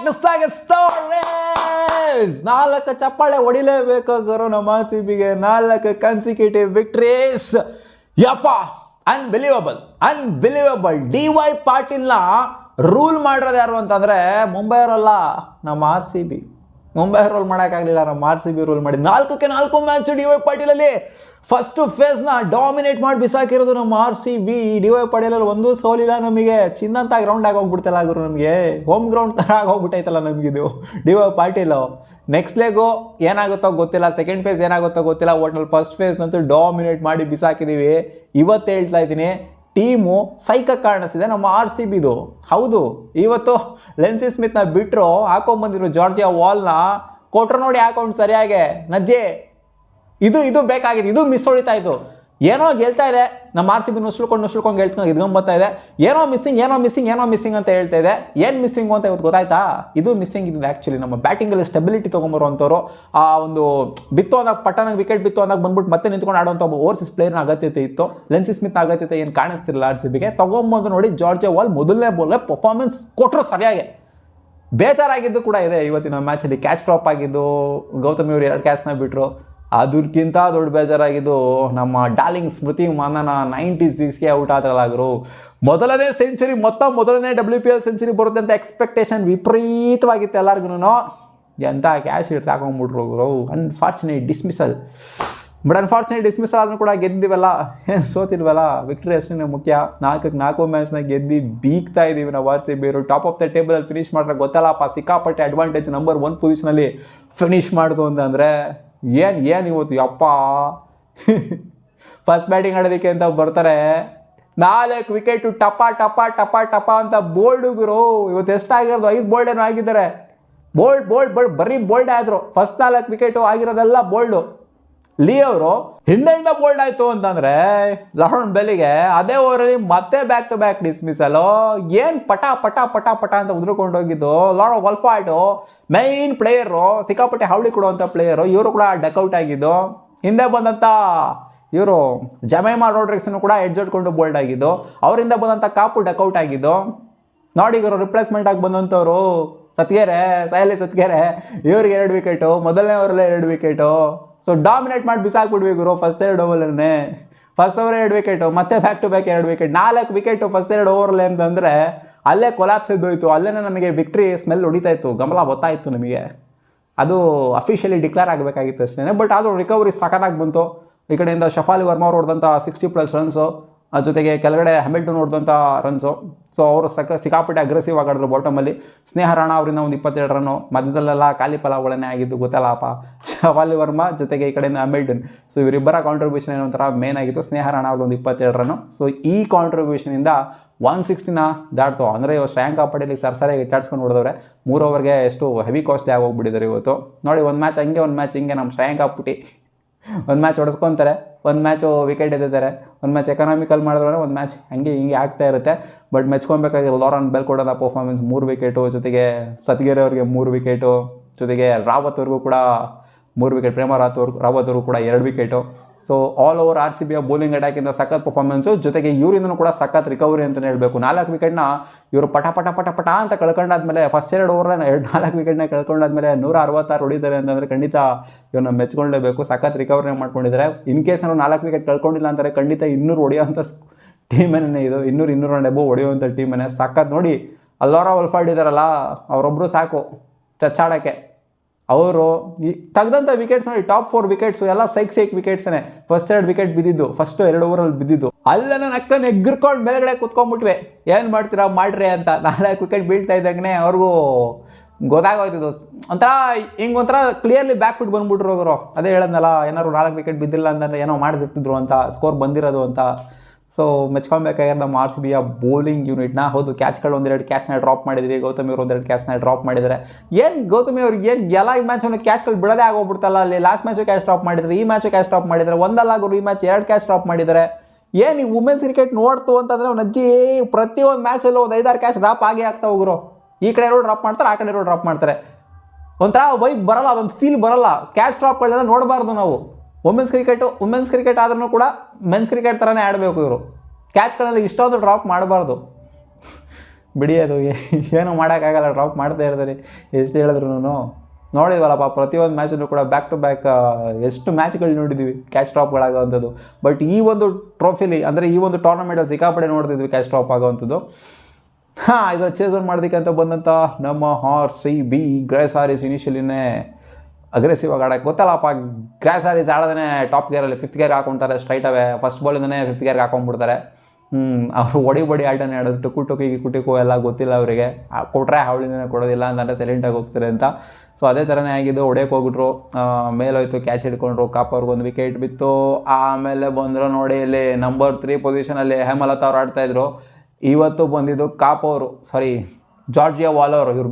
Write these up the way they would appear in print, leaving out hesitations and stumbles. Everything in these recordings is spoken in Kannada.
ನಸಾಗೆ ಸ್ಟೋರೀಸ್ 4 ಚಪ್ಪಾಳೆ ಹೊಡಿಲೇಬೇಕಾಗಿರೋ ನಮ್ಮ ಆರ್ ಸಿ ಬಿಗೆ 4 ಕನ್ಸಿಕ್ಯೂಟಿವ್ ವಿಕ್ಟ್ರೀಸ್. ಯಪ್ಪ, ಅನ್ಬಿಲೀವಬಲ್. ಡಿ ವೈ ಪಾಟೀಲ್ನ ರೂಲ್ ಮಾಡಿರೋದು ಯಾರು ಅಂತಂದ್ರೆ ಮುಂಬೈ ಅವರಲ್ಲ, ನಮ್ಮ R C B. Mumbai rule ಮಾಡೋಕ್ಕಾಗಲಿಲ್ಲ, ನಮ್ಮ ಆರ್ ಸಿ ಬಿ ರೂಲ್ ಮಾಡಿ 4-4 ಮ್ಯಾಚ್ ಡಿ ವೈ ಪಾಟೀಲಲ್ಲಿ ಫಸ್ಟ್ ಫೇಸ್ನ ಡಾಮಿನೇಟ್ ಮಾಡಿ ಬಿಸಾಕಿರೋದು ನಮ್ಮ ಆರ್ ಸಿ ಬಿ. ಡಿ ವೈ ಪಾಟೀಲಲ್ಲಿ ಒಂದೂ ಸೋಲಿಲ್ಲ. ನಮಗೆ ಚಿನ್ನಂತ ಗ್ರೌಂಡ್ ಆಗೋಗ್ಬಿಡ್ತಲ್ಲ ಗುರು, ನಮಗೆ ಹೋಮ್ ಗ್ರೌಂಡ್ ಥರ ಆಗೋಗ್ಬಿಟ್ಟೈತಲ್ಲ ನಮಗಿದು ಡಿ ವೈ ಪಾಟೀಲು. ನೆಕ್ಸ್ಟ್ ಲೆಗು ಏನಾಗುತ್ತೋ ಗೊತ್ತಿಲ್ಲ, ಸೆಕೆಂಡ್ ಫೇಸ್ ಏನಾಗುತ್ತೋ ಗೊತ್ತಿಲ್ಲ, ಒಟ್ನಲ್ಲಿ ಫಸ್ಟ್ ಫೇಸ್ನಂತೂ ಡಾಮಿನೇಟ್ ಮಾಡಿ ಬಿಸಾಕಿದ್ದೀವಿ. ಇವತ್ತು ಹೇಳ್ತಾ ಇದ್ದೀನಿ, ಟೀಮು ಸೈಕ ಕಾಣಿಸ್ತಿದೆ ನಮ್ಮ ಆರ್ ಸಿ ಬಿದು. ಹೌದು, ಇವತ್ತು ಲೆನ್ಸಿ ಸ್ಮಿತ್ನ ಬಿಟ್ಟರು, ಹಾಕೊಂಬಂದಿದ್ರು ಜಾರ್ಜಿಯಾ ವಾಲ್ನ ಕೊಟ್ರು ನೋಡಿ ಹಾಕೊಂಡು ಸರಿಯಾಗೆ. ನಜ್ಜೆ ಇದು ಬೇಕಾಗಿದೆ, ಇದು ಮಿಸ್ ಹೊಡಿತಾ ಇತ್ತು. ಏನೋ ಗೆಲ್ತಾ ಇದೆ ನಮ್ಮ ಆರ್ ಸಿ ಬಿ, ನುಸ್ಳ್ಕೊಂಡು ಇದ್ಕೊಂಬರ್ತಾ ಇದೆ. ಏನೋ ಮಿಸ್ಸಿಂಗ್ ಅಂತ ಹೇಳ್ತಾ ಇದೆ. ಏನು ಮಿಸ್ಸಿಂಗು ಅಂತ ಇವತ್ತು ಗೊತ್ತಾಯ್ತಾ? ಇದು ಮಿಸ್ಸಿಂಗ್ ಇದೆ ಆ್ಯಕ್ಚುಲಿ. ನಮ್ಮ ಬ್ಯಾಟಿಂಗಲ್ಲಿ ಸ್ಟೆಬಿಲಿಟಿ ತೊಗೊಂಬರುವಂಥವ್ರು, ಆ ಒಂದು ಬಿತ್ತು ಅಂದಾಗ ಪಟ್ಟನಾಗ ವಿಕೆಟ್ ಬಿತ್ತು ಅಂದಾಗ ಬಂದ್ಬಿಟ್ಟು ಮತ್ತೆ ನಿಂತ್ಕೊಂಡು ಆಡುವಂಥ ಒಬ್ಬ ಓವರ್ಸೀಸ್ ಪ್ಲೇಯರ್ನ ಅಗತ್ಯತೆ ಇತ್ತು. ಲೆನ್ಸಿ ಸ್ಮಿತ್ನ ಅಗತ್ಯತೆ ಏನು ಕಾಣಿಸ್ತಿರಲಿಲ್ಲ ಆರ್ ಸಿ ಬಿಗೆ. ತೊಗೊಂಬಂದು ನೋಡಿ ಜಾರ್ಜಿಯಾ ವಾಲ್ ಮೊದಲನೇ ಬಾಲ್ ಪರ್ಫಾರ್ಮೆನ್ಸ್ ಕೊಟ್ಟರು ಸರಿಯಾಗಿ. ಬೇಜಾರಾಗಿದ್ದು ಕೂಡ ಇದೆ ಇವತ್ತಿನ ಮ್ಯಾಚಲ್ಲಿ. ಕ್ಯಾಚ್ ಡ್ರಾಪ್ ಆಗಿದ್ದು, ಗೌತಮಿ ಅವರು 2 ಕ್ಯಾಚ್ನ ಬಿಟ್ಟರು. ಅದಕ್ಕಿಂತ ದೊಡ್ಡ ಬೇಜಾರಾಗಿದ್ದು ನಮ್ಮ ಡಾರ್ಲಿಂಗ್ ಸ್ಮೃತಿ ಮಾನನ 96ಗೆ ಔಟ್ ಆದ್ರಲ್ಲಾಗರು. ಮೊದಲನೇ ಸೆಂಚುರಿ, ಮೊದಲನೇ WPL ಸೆಂಚುರಿ ಬರುತ್ತೆ ಅಂತ ಎಕ್ಸ್ಪೆಕ್ಟೇಷನ್ ವಿಪರೀತವಾಗಿತ್ತು ಎಲ್ಲರಿಗೂ. ಎಂಥ ಕ್ಯಾಶ್ ಇಟ್ಟು ಹಾಕೊಂಡ್ಬಿಟ್ರು ಗುರು. ಅನ್ಫಾರ್ಚುನೇಟ್ ಡಿಸ್ಮಿಸಲ್ ಆದ್ರೂ ಕೂಡ ಗೆದ್ದಿವಲ್ಲ, ಏನು ಸೋತಿಲ್ವಲ್ಲ. ವಿಕ್ಟ್ರಿ ಅಷ್ಟೇ ಮುಖ್ಯ. 4-4 ಮ್ಯಾಚ್ನ ಗೆದ್ದು ಬೀಗ್ತಾ ಇದ್ದೀವಿ ನಾವು R C B. Top of the ಟೇಬಲಲ್ಲಿ ಫಿನಿಶ್ ಮಾಡಿದ್ರೆ ಗೊತ್ತಲ್ಲಪ್ಪ, ಸಿಕ್ಕಾಪಟ್ಟೆ ಅಡ್ವಾಂಟೇಜ್. ನಂಬರ್ 1 ಪೊಸಿಷನಲ್ಲಿ ಫಿನಿಶ್ ಮಾಡ್ದು ಅಂತಂದರೆ ಏನು ಇವತ್ತು ಯಪ್ಪ. ಫಸ್ಟ್ ಬ್ಯಾಟಿಂಗ್ ಆಡೋದಕ್ಕೆ ಅಂತ ಬರ್ತಾರೆ, 4 ವಿಕೆಟು ಟಪ ಅಂತ ಬೋಲ್ಡ್ ಗುರು. ಇವತ್ತು ಎಷ್ಟಾಗಿರೋದು? 5 ಬೋಲ್ಡ್ ಏನೋ ಆಗಿದ್ದಾರೆ. ಬೋಲ್ಡ್ ಬರೀ ಬೋಲ್ಡ್ ಆದರು. First 4 wicket ಆಗಿರೋದೆಲ್ಲ ಬೋಲ್ಡು. ಲೀ ಅವರು ಹಿಂದೆಯಿಂದ ಬೋಲ್ಡ್ ಆಯಿತು ಅಂತಂದರೆ ಲಹೋನ್ ಬೆಲ್ಲಿಗೆ ಅದೇ ಓವರಲ್ಲಿ ಮತ್ತೆ ಬ್ಯಾಕ್ ಟು ಬ್ಯಾಕ್ ಡಿಸ್ಮಿಸಲು. ಏನು ಪಟ ಅಂತ ಉದ್ರಕೊಂಡು ಹೋಗಿದ್ದು. ಲಾರ್ಡ್ ವಲ್ಫಾರ್ಡು ಮೈನ್ ಪ್ಲೇಯರು, ಸಿಕ್ಕಾಪಟ್ಟೆ ಹಾವಳಿ ಕೊಡುವಂಥ ಪ್ಲೇಯರು, ಇವರು ಕೂಡ ಡಕ್ಔಟ್ ಆಗಿದ್ದು. ಹಿಂದೆ ಬಂದಂಥ ಇವರು ಜಮೈಮಾ ರೋಡ್ರಿಕ್ಸನ್ನು ಕೂಡ ಎಡ್ಜೊಡ್ಕೊಂಡು ಬೋಲ್ಡ್ ಆಗಿದ್ದು. ಅವರಿಂದ ಬಂದಂಥ ಕಾಪು ಡಕ್ಔಟ್ ಆಗಿದ್ದು. ನೋಡಿ ಇವರು ರಿಪ್ಲೇಸ್ಮೆಂಟ್ ಆಗಿ ಬಂದಂಥವ್ರು ಸಾಯಲಿ ಸತ್ಗೆರೆ, ಇವ್ರಿಗೆ 2 ವಿಕೆಟು, ಮೊದಲನೇ ಓವರಲ್ಲೇ 2 ವಿಕೆಟು. ಸೊ ಡಾಮಿನೇಟ್ ಮಾಡಿ ಬಿಸಾಕ್ಬಿಡ್ವಿ ಗುರು ಫಸ್ಟ್ 2 ಓವರಲ್ಲೇ. ಫಸ್ಟ್ ಓವರ್ 2 ವಿಕೆಟು, ಮತ್ತೆ back to back 2 wicket, 4 wicket first 2 ಓವರಲ್ಲಿ ಅಂತಂದರೆ ಅಲ್ಲೇ ಕೊಲಾಪ್ಸ್ ಎದ್ದೋಯ್ತು. ಅಲ್ಲೇ ನಮಗೆ ವಿಕ್ಟ್ರಿ ಸ್ಮೆಲ್ ಹೊಡಿತಾ ಇತ್ತು, ಗಮಲ ಗೊತ್ತಾಯಿತು ನಮಗೆ. ಅದು ಅಫಿಷಿಯಲಿ ಡಿಕ್ಲೇರ್ ಆಗಬೇಕಾಗಿತ್ತು ಅಷ್ಟೇ. ಬಟ್ ಆದರೂ ರಿಕವರಿ ಸಖತ್ತಾಗಿ ಬಂತು. ಈ ಕಡೆಯಿಂದ ಶಫಾಲಿ ವರ್ಮಾ ಅವ್ರು ಹೊಡೆದಂಥ 60+ ರನ್ಸು, ಜೊತೆಗೆ ಕೆಳಗಡೆ ಹ್ಯಾಮಿಲ್ಟನ್ ಹೊಡೆದಂಥ ರನ್ಸು. ಸೊ ಅವರು ಸಿಕ್ಕಾಪಟ್ಟೆ ಅಗ್ರೆಸಿವ್ ಆಗಾಡಿದ್ರು ಬಾಟಮಲ್ಲಿ. ಸ್ನೇಹ ರಾಣಾ ಅವರಿಂದ ಒಂದು 22 ರನ್ನು. ಮಧ್ಯದಲ್ಲೆಲ್ಲ ಖಾಲಿ ಫಲಾವಣೆ ಆಗಿದ್ದು ಗೊತ್ತಲ್ಲಪ್ಪ. ಶಫಾಲಿ ವರ್ಮಾ ಜೊತೆಗೆ ಈ ಕಡೆಯಿಂದ ಹ್ಯಾಮಿಲ್ಟನ್. ಸೊ ಇವರಿಬ್ಬರ ಕಾಂಟ್ರಿಬ್ಯೂಷನ್ ಏನೋ ಒಂಥರ ಮೇನ್ ಆಗಿತ್ತು. ಸ್ನೇಹ ರಾಣಾ ಅವ್ರದ್ದು ಒಂದು 22 ರನ್ನು. ಸೊ ಈ ಕಾಂಟ್ರಿಬ್ಯೂಷನಿಂದ 160ನ ದಾಟ್ತು. ಅಂದರೆ ಇವಾಗ ಶ್ರೇಯಾಂಕ ಪಟೇಲಿಗೆ ಸರಿಯಾಗಿ ಇಟ್ಟಾಡ್ಸ್ಕೊಂಡು ಹೊಡೆದವ್ರೆ. 3 ಓವರ್ಗೆ ಎಷ್ಟು ಹೆವಿ ಕಾಸ್ಟ್ಲಿ ಆಗೋಗ್ಬಿಟ್ಟಿದ್ದಾರೆ ಇವತ್ತು. ನೋಡಿ, ಒಂದು ಮ್ಯಾಚ್ ಹಂಗೆ, ಒಂದು ಮ್ಯಾಚ್ ಹಿಂಗೆ. ನಮ್ಮ ಶ್ರೇಯಾಂಕ ಪುಟಿ ಒಂದು ಮ್ಯಾಚ್ ಹೊಡೆಸ್ಕೊತಾರೆ, ಒಂದು ಮ್ಯಾಚು ವಿಕೆಟ್ ಎದ್ದಿದ್ದಾರೆ, ಒಂದು ಮ್ಯಾಚ್ ಎಕನಾಮಿಕಲ್ ಮಾಡಿದ್ರೆ ಒಂದು ಮ್ಯಾಚ್ ಹಂಗೆ ಆಗ್ತಾ ಇರುತ್ತೆ. ಬಟ್ ಮೆಚ್ಕೊಬೇಕಾಗಿರೋ ಲಾರನ್ ಬೆಲ್ಕೊಡೋದ ಪರ್ಫಾರ್ಮೆನ್ಸ್ 3 ವಿಕೆಟು, ಜೊತೆಗೆ ಸತ್ಗೆರೆ ಅವ್ರಿಗೆ 3 ವಿಕೆಟು, ಜೊತೆಗೆ ರಾವತ್ ಅವ್ರಿಗೂ ಕೂಡ 3 ವಿಕೆಟ್, ಪ್ರೇಮ ರಾವತ್ ಅವ್ರಿಗೂ ಕೂಡ 2 ವಿಕೆಟು. ಸೊ ಆಲ್ ಓವರ್ ಆರ್ ಸಿ ಬಿಯ ಬೌಲಿಂಗ್ ಅಟ್ಯಾಕಿಂದ ಸಖತ್ ಪರ್ಫಾರ್ಮೆನ್ಸು, ಜೊತೆಗೆ ಇವರಿಂದನೂ ಕೂಡ ಸಖತ್ ರಿಕವರಿ ಅಂತಲೇ ಹೇಳಬೇಕು. 4 ವಿಕೆಟ್ನ ಇವರು ಪಟ ಅಂತ ಕಳ್ಕೊಂಡಾದ್ಮೇಲೆ, ಫಸ್ಟ್ 2 ಓವರ್ನ 4 ವಿಕೆಟ್ನ ಕಳ್ಕೊಂಡಾದ್ಮೇಲೆ 166 ಹೊಡಿತಾರೆ ಅಂತಂದರೆ ಖಂಡಿತ ಇವ್ರನ್ನ ಮೆಚ್ಕೊಳ್ಳೇಬೇಕು. ಸಖತ್ ರಿಕವರಿ ಮಾಡ್ಕೊಂಡಿದ್ದಾರೆ. ಇನ್ ಕೇಸ್ ನಾವು 4 ವಿಕೆಟ್ ಕಳ್ಕೊಂಡಿಲ್ಲ ಅಂತಾರೆ ಖಂಡಿತ 200 ಹೊಡೆಯೋವಂಥ ಟೀಮೇನೇ ಇದು. 200 ರನ್ ಎಬೋ ಹೊಡೆಯುವಂಥ ಟೀಮೇನೆ. ಸಖತ್ ನೋಡಿ, ಅಲ್ಲೋರ ವಲ್ಫಾರ್ಡ್ ಇದ್ದಾರಲ್ಲ, ಅವರೊಬ್ಬರು ಸಾಕು ಚಚ್ಚಾಡೋಕ್ಕೆ. ಅವರು ತೆಗೆದಂಥ ವಿಕೆಟ್ಸ್ ನೋಡಿ, ಟಾಪ್ 4 ವಿಕೆಟ್ಸು ಎಲ್ಲ ಸೈಕ್ ವಿಕೆಟ್ಸೇ. ಫಸ್ಟ್ 2 ವಿಕೆಟ್ ಬಿದ್ದಿದ್ದು, ಫಸ್ಟ್ 2 ಓವರಲ್ಲಿ ಬಿದ್ದಿದ್ದು. ಅಲ್ಲೇ ನಾನು ಅಕ್ಕನ ಎಗ್ಗಿರ್ಕೊಂಡು ಮೇಲ್ಗಡೆ ಕೂತ್ಕೊಂಡ್ಬಿಟ್ವೆ. ಏನು ಮಾಡ್ತೀರಾ ಮಾಡ್ರಿ ಅಂತ. 4 ವಿಕೆಟ್ ಬೀಳ್ತಾ ಇದ್ದಂಗೆ ಅವ್ರಿಗೂ ಗೊತ್ತಾಗೋಯ್ತದು. ಒಂಥರ ಕ್ಲಿಯರ್ಲಿ ಬ್ಯಾಕ್ ಫುಟ್ ಬಂದ್ಬಿಟ್ರು ಹೋಗೋರು. ಅದೇ ಹೇಳದ್ನಲ್ಲ, ಏನಾದ್ರು 4 ವಿಕೆಟ್ ಬಿದ್ದಿಲ್ಲ ಅಂತಂದರೆ ಏನೋ ಮಾಡಿರ್ತಿದ್ರು ಅಂತ, ಸ್ಕೋರ್ ಬಂದಿರೋದು ಅಂತ. ಸೊ ಮೆಚ್ಕೊಬೇಕಾಗಿರೋ ನಮ್ಮ ಆರ್ ಸಿ ಬಿಯ ಬೌಲಿಂಗ್ ಯೂನಿಟ್ನ. ಹೌದು, ಕ್ಯಾಚ್ಗಳು 1-2 ಕ್ಯಾಚ್ನ ಡ್ರಾಪ್ ಮಾಡಿದ್ವಿ. ಗೌತಮಿ ಅವರು 1-2 ಕ್ಯಾಚ್ನ ಡ್ರಾಪ್ ಮಾಡಿದ್ದಾರೆ. ಏನು ಗೌತಮಿ ಅವ್ರಿಗೆ ಏನು ಎಲ್ಲ ಈ ಮ್ಯಾಚನ್ನು ಕ್ಯಾಚ್ಗಳು ಬಿಡೋದೇ ಆಗೋಗ್ಬಿಡ್ತಲ್ಲ. ಅಲ್ಲಿ ಲಾಸ್ಟ್ ಮ್ಯಾಚು ಕ್ಯಾಚ್ ಡ್ರಾಪ್ ಮಾಡಿದ್ದಾರೆ, ಈ ಮ್ಯಾಚು ಕ್ಯಾಚ್ ಡ್ರಾಪ್ ಮಾಡಿದ್ದಾರೆ. ಒಂದಲ್ಲ ಗುರು, ಈ ಮ್ಯಾಚ್ 2 ಕ್ಯಾಚ್ ಡ್ರಾಪ್ ಮಾಡಿದ್ದಾರೆ. ಏನು ಈ ವುಮೆನ್ಸ್ ಕ್ರಿಕೆಟ್ ನೋಡ್ತು ಅಂತಂದರೆ ಒಂದು ಅಜ್ಜಿ ಪ್ರತಿಯೊಂದು ಮ್ಯಾಚಲ್ಲೂ ಒಂದು 5-6 ಕ್ಯಾಚ್ ಡ್ರಾಪ್ ಆಗೇ ಆಗ್ತಾ ಹೋಗ್ರು. ಈ ಕಡೆ ರೋಡ್ ಡ್ರಾಪ್ ಮಾಡ್ತಾರೆ, ಆ ಕಡೆ ರೋಡ್ ಡ್ರಾಪ್ ಮಾಡ್ತಾರೆ. ಒಂಥರ ವೈಬ್ ಬರಲ್ಲ, ಅದೊಂದು ಫೀಲ್ ಬರಲ್ಲ. ಕ್ಯಾಚ್ ಡ್ರಾಪ್ಗಳನ್ನೆಲ್ಲ ನೋಡಬಾರ್ದು ನಾವು. ವುಮೆನ್ಸ್ ಕ್ರಿಕೆಟ್ ಆದ್ರೂ ಕೂಡ ಮೆನ್ಸ್ ಕ್ರಿಕೆಟ್ ಥರನೇ ಆಡಬೇಕು ಇವರು. ಕ್ಯಾಚ್ಗಳಲ್ಲಿ ಇಷ್ಟೊಂದು ಡ್ರಾಪ್ ಮಾಡಬಾರ್ದು. ಬಿಡಿ ಅದು ಏನೂ ಮಾಡೋಕ್ಕಾಗಲ್ಲ, ಡ್ರಾಪ್ ಮಾಡ್ತಾ ಇರ್ತಾರೆ ಎಷ್ಟು ಹೇಳಿದ್ರು. ನೋಡಿದ್ವಲ್ಲಪ್ಪ ಪ್ರತಿಯೊಂದು ಮ್ಯಾಚಲ್ಲೂ ಕೂಡ ಬ್ಯಾಕ್ ಟು ಬ್ಯಾಕ್ ಎಷ್ಟು ಮ್ಯಾಚ್ಗಳು ನೋಡಿದ್ವಿ ಕ್ಯಾಚ್ ಡ್ರಾಪ್ಗಳಾಗೋವಂಥದ್ದು. ಬಟ್ ಈ ಒಂದು ಟ್ರೋಫಿಲಿ ಅಂದರೆ ಈ ಒಂದು ಟೂರ್ನಮೆಂಟಲ್ಲಿ ಸಿಕ್ಕಾಪಟ್ಟೆ ನೋಡ್ತಿದ್ವಿ ಕ್ಯಾಚ್ ಡ್ರಾಪ್ ಆಗೋವಂಥದ್ದು. ಇದನ್ನು ಚೇಸ್ ಆನ್ ಮಾಡೋದಕ್ಕೆ ಅಂತ ಬಂದಂಥ ನಮ್ಮ RCB ಗ್ರೇಸ್ ಹಾರಿಸ್ ಇನಿಷಿಯಲಿನೇ ಅಗ್ರೆಸಿವ್ ಆಗಿ ಆಡೋಕ್ಕೆ ಗೊತ್ತಲ್ಲಪ್ಪ. ಗ್ರೇಸ್ ಹಾರಿಸ್ ಆಡೋದೇ ಟಾಪ್ ಗೇರಲ್ಲಿ 5th ಗೇರ್ಗೆ ಹಾಕೊತಾರೆ ಸ್ಟ್ರೈಟ್ ಅವೇ, ಫಸ್ಟ್ ಬಾಲಿಂದನೇ 5th ಗೇರ್ಗೆ ಹಾಕೊಂಡ್ಬಿಡ್ತಾರೆ. ಅವರು ಹೊಡಿ ಆಟನೇ ಆಡೋದು, ಟುಕು ಎಲ್ಲ ಗೊತ್ತಿಲ್ಲ ಅವರಿಗೆ. ಕೊಟ್ಟರೆ ಹಾವಳಿನೇ ಕೊಡೋದಿಲ್ಲ ಅಂತಂದರೆ ಸೈಲೆಂಟಾಗಿ ಹೋಗ್ತಾರೆ ಅಂತ. ಸೊ ಅದೇ ಥರನೇ ಆಗಿದ್ದು. ಹೊಡೆಯೋಕೆ ಹೋಗ್ಬಿಟ್ರು, ಮೇಲೋಯ್ತು, ಕ್ಯಾಚ್ ಹಿಡ್ಕೊಂಡ್ರು, ಕಾಪರ್ಗೊಂದು ವಿಕೆಟ್ ಬಿತ್ತು. ಆಮೇಲೆ ಬಂದರು ನೋಡಿ ಇಲ್ಲಿ ನಂಬರ್ 3 ಪೊಸಿಷನಲ್ಲಿ ಹೇಮಲತಾ ಅವ್ರು ಆಡ್ತಾಯಿದ್ರು. ಇವತ್ತು ಬಂದಿದ್ದು ಜಾರ್ಜಿಯಾ ವಾಲ್ ಅವರು. ಇವ್ರು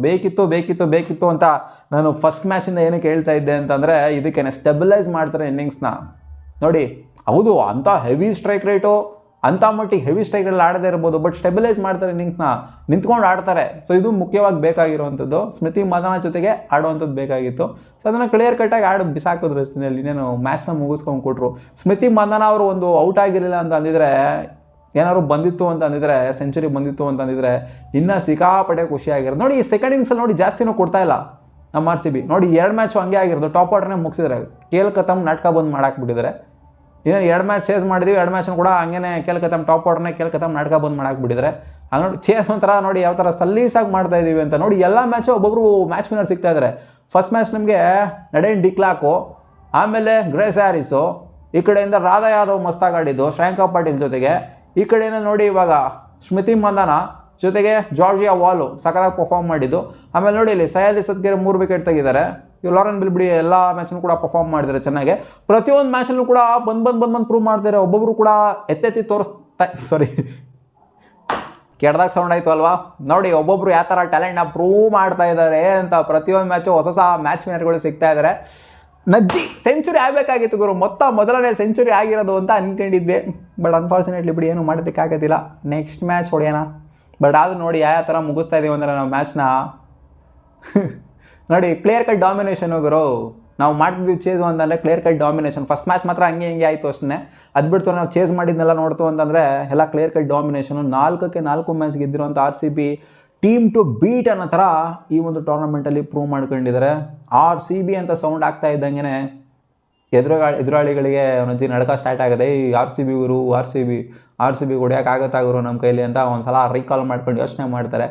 ಬೇಕಿತ್ತು ಅಂತ ನಾನು ಫಸ್ಟ್ ಮ್ಯಾಚಿಂದ ಏನಕ್ಕೆ ಹೇಳ್ತಾ ಇದ್ದೆ ಅಂತಂದರೆ, ಇದಕ್ಕೆ ಸ್ಟೆಬಿಲೈಸ್ ಮಾಡ್ತಾರೆ ಇನ್ನಿಂಗ್ಸ್ನ. ನೋಡಿ ಹೌದು, ಅಂಥ ಹೆವಿ ಸ್ಟ್ರೈಕ್ ರೇಟು, ಅಂಥ ಮಟ್ಟಿಗೆ ಹೆವಿ ಸ್ಟ್ರೈಕ್ಗಳಲ್ಲಿ ಆಡದೇ ಇರ್ಬೋದು, ಬಟ್ ಸ್ಟೆಬಿಲೈಸ್ ಮಾಡ್ತಾರೆ ಇನ್ನಿಂಗ್ಸ್ನ, ನಿಂತ್ಕೊಂಡು ಆಡ್ತಾರೆ. ಸೊ ಇದು ಮುಖ್ಯವಾಗಿ ಬೇಕಾಗಿರುವಂಥದ್ದು. ಸ್ಮೃತಿ ಮಂದನ ಜೊತೆಗೆ ಆಡುವಂಥದ್ದು ಬೇಕಾಗಿತ್ತು. ಸೊ ಅದನ್ನು ಕ್ಲಿಯರ್ ಕಟ್ಟಾಗಿ ಆಡಿ ಬಿಸಾಕಿದ್ರು ಅಷ್ಟೇ. ಇನ್ನೇನು ಮ್ಯಾಚ್ನ ಮುಗಿಸ್ಕೊಂಡು ಕೊಟ್ಟರು. ಸ್ಮೃತಿ ಮಂದನ ಅವರು ಒಂದು ಔಟ್ ಆಗಿರಲಿಲ್ಲ ಅಂತ ಅಂದಿದ್ರೆ, ಏನಾದ್ರು ಬಂದಿತ್ತು ಅಂತ ಅಂದಿದ್ರೆ, ಸೆಂಚುರಿ ಬಂದಿತ್ತು ಅಂತ ಅಂದಿದ್ರೆ ಇನ್ನೂ ಸಿಕ್ಕಾಪಟ್ಟೆ ಖುಷಿಯಾಗಿರೋದು. ನೋಡಿ ಈ ಸೆಕೆಂಡ್ ಇನ್ನಿಂಗ್ಸಲ್ಲಿ ನೋಡಿ ಜಾಸ್ತಿನೂ ಕೊಡ್ತಾ ಇಲ್ಲ ನಮ್ಮ RCB. ನೋಡಿ 2 ಮ್ಯಾಚು ಹಂಗೆ ಆಗಿರೋದು, ಟಾಪ್ ಆರ್ಡರ್ನೇ ಮುಗಿಸಿದ್ರೆ ಕೇಲ್ಕತಮ್ ನಾಟಕ ಬಂದು ಮಾಡಾಕ್ಬಿಟ್ಟಿದ್ದಾರೆ. ಇನ್ನೇನು 2 ಮ್ಯಾಚ್ ಚೇಸ್ ಮಾಡಿದ್ವಿ, 2 ಮ್ಯಾಚ್ನ ಕೂಡ ಹಂಗೇ ಕೇಲ್ಕತಮ್ ಟಾಪ್ ಆರ್ಡರ್ನೇ ಕೇಲ್ಕತಮ್ ನಾಟಕ ಬಂದು ಮಾಡಾಕ್ಬಿಟ್ಟಿದ್ದಾರೆ. ಹಂಗೆ ನೋಡಿ ಚೇಸ್ ಒಂಥರ ನೋಡಿ ಯಾವ ಥರ ಸಲೀಸಾಗಿ ಮಾಡ್ತಾ ಇದ್ದೀವಿ ಅಂತ. ನೋಡಿ ಎಲ್ಲ ಮ್ಯಾಚು ಒಬ್ಬೊಬ್ರು ಮ್ಯಾಚ್ ವಿನ್ನರ್ ಸಿಗ್ತಾ ಇದ್ದಾರೆ. ಫಸ್ಟ್ ಮ್ಯಾಚ್ ನಿಮಗೆ ನಡೆನ್ ಡಿಕ್ಲಾಕು, ಆಮೇಲೆ ಗ್ರೇಸ್ ಹ್ಯಾರಿಸು, ಈ ಕಡೆಯಿಂದ ರಾಧಾ ಯಾದವ್ ಮಸ್ತಾಗಿ ಆಡಿದ್ದು ಶ್ರೇಯಾಂಕಾ ಪಾಟೀಲ್ ಜೊತೆಗೆ, ಈ ಕಡೆಯಿಂದ ನೋಡಿ ಇವಾಗ ಸ್ಮೃತಿ ಮಂದನ ಜೊತೆಗೆ ಜಾರ್ಜಿಯಾ ವಾಲು ಸಖತ್ತಾಗಿ ಪರ್ಫಾರ್ಮ್ ಮಾಡಿದ್ದು. ಆಮೇಲೆ ನೋಡಿ ಇಲ್ಲಿ ಸಯಾಲಿ ಸದ್ಗೇರ್ 3 ವಿಕೆಟ್ ತೆಗಿದ್ದಾರೆ. ಇವ್ರು ಲಾರೆನ್ ಬಿಲ್ಬಿಡಿ ಎಲ್ಲ ಮ್ಯಾಚ್ನೂ ಕೂಡ ಪರ್ಫಾರ್ಮ್ ಮಾಡಿದ್ದಾರೆ ಚೆನ್ನಾಗಿ. ಪ್ರತಿಯೊಂದು ಮ್ಯಾಚಲ್ಲೂ ಕೂಡ ಬಂದು ಪ್ರೂವ್ ಮಾಡ್ತಾರೆ. ಒಬ್ಬೊಬ್ರು ಕೂಡ ಎತ್ತೆತ್ತಿ ಕೆಡ್ದಾಗ ಸೌಂಡ್ ಆಯಿತು ಅಲ್ವಾ. ನೋಡಿ ಒಬ್ಬೊಬ್ರು ಯಾವ ಥರ ಟ್ಯಾಲೆಂಟ್ನ ಪ್ರೂವ್ ಮಾಡ್ತಾ ಇದ್ದಾರೆ ಅಂತ. ಪ್ರತಿಯೊಂದು ಮ್ಯಾಚು ಹೊಸ ಮ್ಯಾಚ್ ವಿನ್ನರ್ಗಳು ಸಿಗ್ತಾ ಇದ್ದಾರೆ. ನಜ್ಜಿ ಸೆಂಚುರಿ ಆಗಬೇಕಾಗಿತ್ತು ಗುರು, ಮೊದಲನೇ ಸೆಂಚುರಿ ಆಗಿರೋದು ಅಂತ ಅಂದ್ಕೊಂಡಿದ್ವಿ. ಬಟ್ ಅನ್ಫಾರ್ಚುನೇಟ್ಲಿ ಬಿಡಿ ಏನೂ ಮಾಡೋದಕ್ಕಾಗೋದಿಲ್ಲ. ನೆಕ್ಸ್ಟ್ ಮ್ಯಾಚ್ ಹೊಡೆಯೋಣ. ಬಟ್ ಆದರೂ ನೋಡಿ ಯಾವ ಥರ ಮುಗಿಸ್ತಾ ಇದ್ದೀವಿ ಅಂದರೆ ನಾವು ಮ್ಯಾಚ್ನ ನೋಡಿ ಕ್ಲಿಯರ್ ಕಟ್ ಡಾಮಿನೇಷನ್ ಗುರು. ನಾವು ಮಾಡ್ತಿದ್ವಿ ಚೇಸು ಅಂತಂದರೆ clear cut domination. First match ಮಾತ್ರ ಹಂಗೆ ಆಯಿತು ಅಷ್ಟೇ. ಅದು ಬಿಡ್ತು ನಾವು ಚೇಸ್ ಮಾಡಿದ್ನೆಲ್ಲ ನೋಡ್ತು ಅಂತಂದರೆ ಎಲ್ಲ ಕ್ಲಿಯರ್ ಕಟ್ ಡಾಮಿನೇಷನು. 4-4 ಮ್ಯಾಚ್ ಗೆದ್ದಿರುವಂಥ RCB ಟೀಮ್ ಟು ಬೀಟ್ ಅನ್ನೋ ಥರ ಈ ಒಂದು ಟೂರ್ನಮೆಂಟಲ್ಲಿ ಪ್ರೂವ್ ಮಾಡ್ಕೊಂಡಿದ್ದಾರೆ. RCB ಅಂತ ಸೌಂಡ್ ಆಗ್ತಾ ಇದ್ದಂಗೆ ಎದುರಾಳಿಗಳಿಗೆ ಒಂದೊಂದು ನಡಕ ಸ್ಟಾರ್ಟ್ ಆಗಿದೆ. ಈ ಆರ್ ಸಿ ಬಿ ಹೊಡೆಯೋಕ್ಕಾಗತ್ತಾಗಿರೋ ನಮ್ಮ ಕೈಲಿ ಅಂತ ಒಂದು ಸಲ ರೀಕಾಲ್ ಮಾಡ್ಕೊಂಡು ಯೋಚನೆ ಮಾಡ್ತಾರೆ.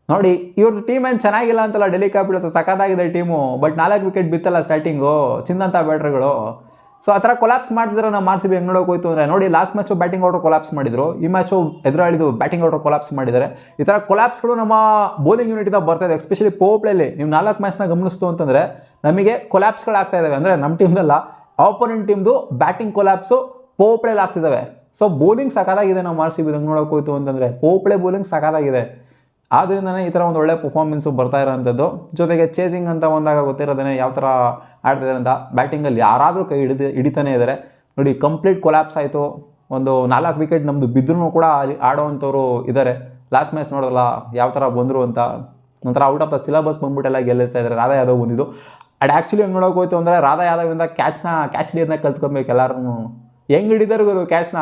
ನೋಡಿ ಇವ್ರ ಟೀಮ್ ಏನು ಚೆನ್ನಾಗಿಲ್ಲ ಅಂತಲ್ಲ, ಡೆಲ್ಲಿ ಕ್ಯಾಪಿಟಲ್ಸ್ ಸಖತ್ತಾಗಿದೆ ಟೀಮು. ಬಟ್ 4 ವಿಕೆಟ್ ಬಿತ್ತಲ್ಲ ಸ್ಟಾರ್ಟಿಂಗು ಚಿನ್ನಂಥ ಬ್ಯಾಟ್ರಿಗಳು. ಸೊ ಆ ಥರ ಕೊಲಾಪ್ಸ್ ಮಾಡ್ತಿದ್ರೆ ನಮ್ಮ RCB ಹೆಂಗೆ ನೋಡೋಕೆ ಹೋಯ್ತು ಅಂದರೆ, ನೋಡಿ last match batting order collapse ಮಾಡಿದ್ರು, ಈ ಮ್ಯಾಚು ಎದುರಾಳಿದು ಬ್ಯಾಟಿಂಗ್ ಆರ್ಡರ್ ಕೊಲಾಪ್ಸ್ ಮಾಡಿದ್ದಾರೆ. ಈ ಥರ ಕೊಲಾಪ್ಸ್ಗಳು ನಮ್ಮ ಬೌಲಿಂಗ್ ಯೂನಿಟಿಂದ ಬರ್ತಾಯಿದೆ. ಎಸ್ಪೆಷಲಿ ಪವರ್ ಪ್ಲೇಲಿ ನೀವು 4 ಮ್ಯಾಚ್ನ ಗಮನಿಸ್ತು ಅಂತಂದರೆ ನಮಗೆ ಕೊಲಾಪ್ಸ್ಗಳಾಗ್ತಾ ಇದ್ದಾವೆ. ಅಂದರೆ ನಮ್ಮ ಟೀಮ್ದಲ್ಲ, ಆಪೋನೆಂಟ್ ಟೀಮ್ದು ಬ್ಯಾಟಿಂಗ್ ಕೊಲಾಪ್ಸು ಪವರ್ ಪ್ಲೇಲಿ ಆಗ್ತಿದ್ದಾವೆ. ಸೊ ಬೌಲಿಂಗ್ ಸಖತ್ತಾಗಿದೆ ನಮ್ಮ RCB ಹೆಂಗೆ ನೋಡೋಕೆ ಹೋಯ್ತು ಅಂತಂದರೆ, ಪವರ್ ಪ್ಲೇ ಬೌಲಿಂಗ್ ಸಖತ್ತಾಗಿದೆ. ಆದ್ದರಿಂದನೇ ಈ ಥರ ಒಂದು ಒಳ್ಳೆ ಪರ್ಫಾರ್ಮೆನ್ಸು ಬರ್ತಾ ಇರೋಂಥದ್ದು. ಜೊತೆಗೆ ಚೇಸಿಂಗ್ ಅಂತ ಬಂದಾಗ ಗೊತ್ತಿರೋದೇ ಯಾವ ಥರ ಆಡ್ತಿದ್ದಾರೆ ಅಂತ. ಬ್ಯಾಟಿಂಗಲ್ಲಿ ಯಾರಾದರೂ ಕೈ ಹಿಡಿತಾನೆ ಇದ್ದಾರೆ. ನೋಡಿ ಕಂಪ್ಲೀಟ್ ಕೊಲಾಪ್ಸ್ ಆಯಿತು. ಒಂದು 4 ವಿಕೆಟ್ ನಮ್ಮದು ಬಿದ್ದರೂ ಕೂಡ ಆಡೋವಂಥವ್ರು ಇದ್ದಾರೆ. ಲಾಸ್ಟ್ ಮ್ಯಾಚ್ ನೋಡೋಲ್ಲ ಯಾವ ಥರ ಬಂದರು ಅಂತ. ಒಂಥರ ಔಟ್ ಆಫ್ ದ ಸಿಲೆಬಸ್ ಬಂದ್ಬಿಟ್ಟೆಲ್ಲ ಗೆಲ್ಲಿಸ್ತಾ ಇದ್ದಾರೆ. ರಾಧಾ ಯಾದವ್ ಬಂದಿದ್ದು ಅದು ಆ್ಯಕ್ಚುಲಿ ಹೆಂಗೆ ನೋಡೋಕೆ ಹೋಯ್ತು ಅಂದರೆ, ರಾಧಾ ಯಾದವಿಂದ ಕ್ಯಾಚ್ ಹಿಡಿಯೋದನ್ನ ಕಲ್ತ್ಕೊಬೇಕು ಎಲ್ಲರೂ. ಹೆಂಗೆ ಹಿಡಿದಾರೆ ಗುರು ಕ್ಯಾಚ್ನ.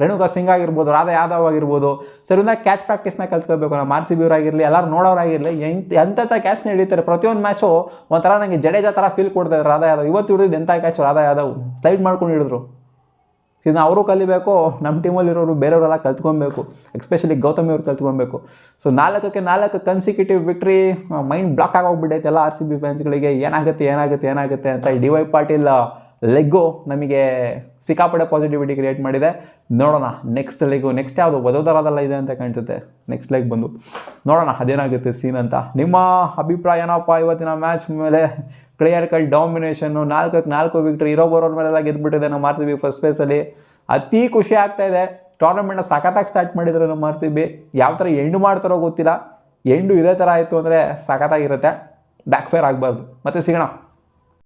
ರೇಣುಕಾ ಸಿಂಗ್ ಆಗಿರ್ಬೋದು, ರಾಧಾ ಯಾದವ್ ಆಗಿರ್ಬೋದು, ಸರಿಂದ ಕ್ಯಾಚ್ ಪ್ರಾಕ್ಟೀಸ್ನ ಕಲ್ತ್ಕೋಬೇಕು. ನಮ್ಮ RCB ಅವರಾಗಿರಲಿ, ಎಲ್ಲರೂ ನೋಡೋರಾಗಿರಲಿ ಎಂಥ ಕ್ಯಾಚ್ನ ಹಿಡಿತಾರೆ. ಪ್ರತಿಯೊಂದು ಮ್ಯಾಚು ಒಂಥರ ನನಗೆ ಜಡೇಜಾ ಥರ ಫೀಲ್ ಕೊಡ್ತಾರೆ ರಾಧಾ ಯಾದವ್. ಇವತ್ತು ಹಿಡಿದು ಎಂಥ ಕ್ಯಾಚು ರಾಧಾ ಯಾದವ್ ಸ್ಲೈಡ್ ಮಾಡ್ಕೊಂಡು ಹಿಡಿದ್ರು. ಇದನ್ನ ಅವರು ಕಲಿಬೇಕು, ನಮ್ಮ ಟೀಮಲ್ಲಿರೋರು ಬೇರೆಯವರೆಲ್ಲ ಕಲ್ತ್ಕೊಬೇಕು. ಎಸ್ಪೆಷಲಿ ಗೌತಮಿ ಅವ್ರು ಕಲ್ತ್ಕೊಬೇಕು. So 4 consecutive victory. Mind block ಆಗೋಗ್ಬಿಟ್ಟೈತೆ ಎಲ್ಲ RCB ಫ್ಯಾನ್ಸ್ಗಳಿಗೆ. ಏನಾಗುತ್ತೆ ಅಂತ. ಈ DY ಪಾಟೀಲ್ ಲೆಗ್ಗು ನಮಗೆ ಸಿಕ್ಕಾಪಡೆ ಪಾಸಿಟಿವಿಟಿ ಕ್ರಿಯೇಟ್ ಮಾಡಿದೆ. ನೋಡೋಣ ನೆಕ್ಸ್ಟ್ ಯಾವುದು ವದೋದರಾದಲ್ಲ ಇದೆ ಅಂತ ಕಾಣಿಸುತ್ತೆ. ನೆಕ್ಸ್ಟ್ ಲೆಗ್ ಬಂದು ನೋಡೋಣ ಅದೇನಾಗುತ್ತೆ ಸೀನ್ ಅಂತ. ನಿಮ್ಮ ಅಭಿಪ್ರಾಯ ಏನಪ್ಪ ಇವತ್ತಿನ ಮ್ಯಾಚ್ ಮೇಲೆ? ಕ್ಲಿಯರ್ ಕಟ್ ಡಾಮಿನೇಷನ್ನು, 4 ವಿಕ್ಟ್ರಿ, ಬರೋರ ಮೇಲೆಲ್ಲ ಗೆದ್ದುಬಿಟ್ಟಿದೆ ನಮ್ಮ RCB ಫಸ್ಟ್ ಫೇಸಲ್ಲಿ. ಅತಿ ಖುಷಿ ಆಗ್ತಾಯಿದೆ. ಟೂರ್ನಮೆಂಟ್ನ ಸಖತ್ತಾಗಿ ಸ್ಟಾರ್ಟ್ ಮಾಡಿದ್ರು ನಮ್ಮ RCB. ಯಾವ ಥರ ಎಂಡು ಮಾಡ್ತಾರೋ ಗೊತ್ತಿಲ್ಲ. ಎಂಡು ಇದೇ ಥರ ಆಯಿತು ಅಂದರೆ ಸಖತ್ತಾಗಿರುತ್ತೆ. ಬ್ಯಾಕ್ ಫೇರ್ ಆಗಬಾರ್ದು. ಮತ್ತೆ ಸಿಗೋಣ.